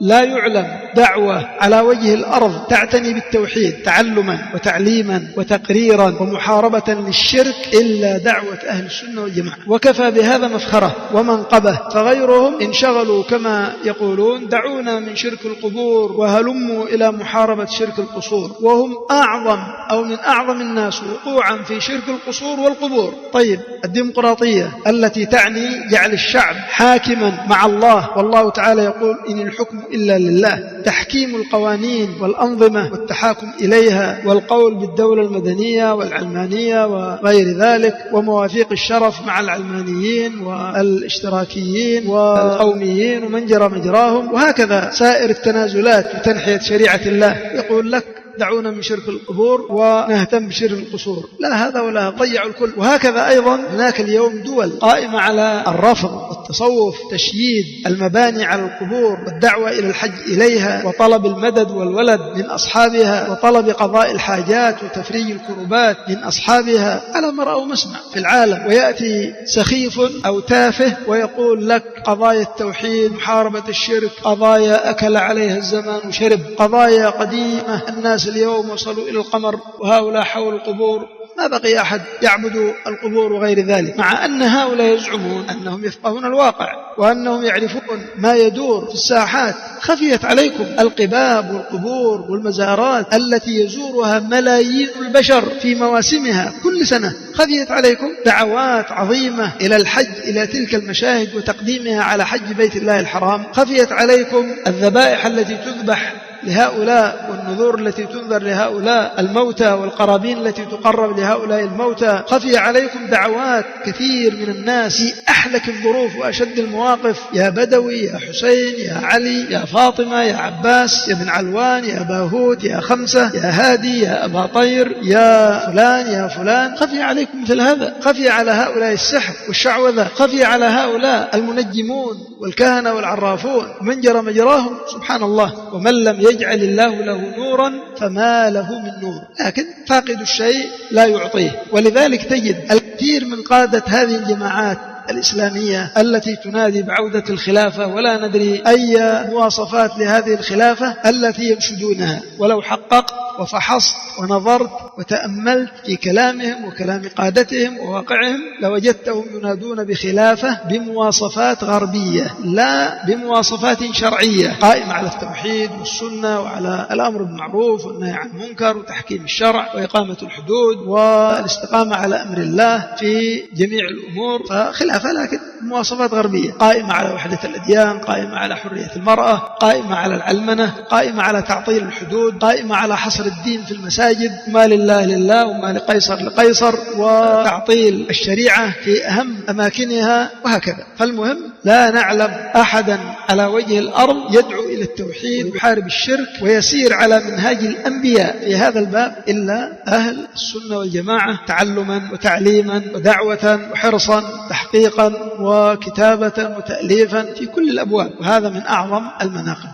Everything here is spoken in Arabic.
لا يعلم دعوة على وجه الأرض تعتني بالتوحيد تعلما وتعليما وتقريرا ومحاربة للشرك إلا دعوة أهل السنة والجماعة، وكفى بهذا مفخرة ومنقبة. فغيرهم انشغلوا كما يقولون دعونا من شرك القبور وهلموا إلى محاربة شرك القصور، وهم أعظم أو من أعظم الناس وقوعا في شرك القصور والقبور. طيب الديمقراطية التي تعني جعل الشعب حاكما مع الله، والله تعالى يقول إن الحكم إلا لله، تحكيم القوانين والأنظمة والتحاكم إليها والقول بالدولة المدنية والعلمانية وغير ذلك، ومواثيق الشرف مع العلمانيين والاشتراكيين والقوميين ومن جرى مجراهم، وهكذا سائر التنازلات وتنحية شريعة الله. يقول لك دعونا من شرك القبور ونهتم بشرك القصور، لا هذا ولا ضيعوا الكل. وهكذا أيضا هناك اليوم دول قائمة على الرفض والتصوف، تشييد المباني على القبور والدعوة إلى الحج إليها وطلب المدد والولد من أصحابها وطلب قضاء الحاجات وتفريج الكربات من أصحابها على مرأى ومسمع في العالم. ويأتي سخيف أو تافه ويقول لك قضايا التوحيد، محاربة الشرك، قضايا أكل عليها الزمان وشرب، قضايا قديمة، الناس اليوم وصلوا إلى القمر وهؤلاء حول القبور، ما بقي أحد يعبد القبور وغير ذلك، مع أن هؤلاء يزعمون أنهم يفقهون الواقع وأنهم يعرفون ما يدور في الساحات. خفيت عليكم القباب والقبور والمزارات التي يزورها ملايين البشر في مواسمها كل سنة، خفيت عليكم دعوات عظيمة إلى الحج إلى تلك المشاهد وتقديمها على حج بيت الله الحرام، خفيت عليكم الذبائح التي تذبح لهؤلاء والنذور التي تنذر لهؤلاء الموتى والقرابين التي تقرب لهؤلاء الموتى، خفي عليكم دعوات كثير من الناس في أحلك الظروف وأشد المواقف، يا بدوي يا حسين يا علي يا فاطمة يا عباس يا بن علوان يا باهوت يا خمسة يا هادي يا أبا طير يا فلان يا فلان، خفي عليكم مثل هذا، خفي على هؤلاء السحر والشعوذة، خفي على هؤلاء المنجمون والكهنة والعرافون من جرى مجراهم. سبحان الله، ومن لم يجعل الله له نورا فما له من نور، لكن فاقد الشيء لا يعطيه. ولذلك تجد الكثير من قادة هذه الجماعات الإسلامية التي تنادي بعودة الخلافة ولا ندري أي مواصفات لهذه الخلافة التي ينشدونها، ولو حققت وفحصت ونظرت وتأملت في كلامهم وكلام قادتهم وواقعهم لوجدتهم ينادون بخلافة بمواصفات غربية لا بمواصفات شرعية قائمة على التوحيد والسنة وعلى الأمر بالمعروف والنهي عن المنكر وتحكيم الشرع وإقامة الحدود والاستقامة على أمر الله في جميع الأمور. فخلافة لكن مواصفات غربية قائمة على وحدة الأديان، قائمة على حرية المرأة، قائمة على العلمنة، قائمة على تعطيل الحدود، قائمة على حصر الدين في المساجد، ما لله لله وما لقيصر لقيصر، وتعطيل الشريعة في أهم أماكنها وهكذا. فالمهم لا نعلم أحدا على وجه الأرض يدعو إلى التوحيد ويحارب الشرك ويسير على منهاج الأنبياء في هذا الباب إلا أهل السنة والجماعة، تعلما وتعليما ودعوة وحرصا تحقيقا وكتابة وتأليفا في كل الأبواب، وهذا من أعظم المناقب.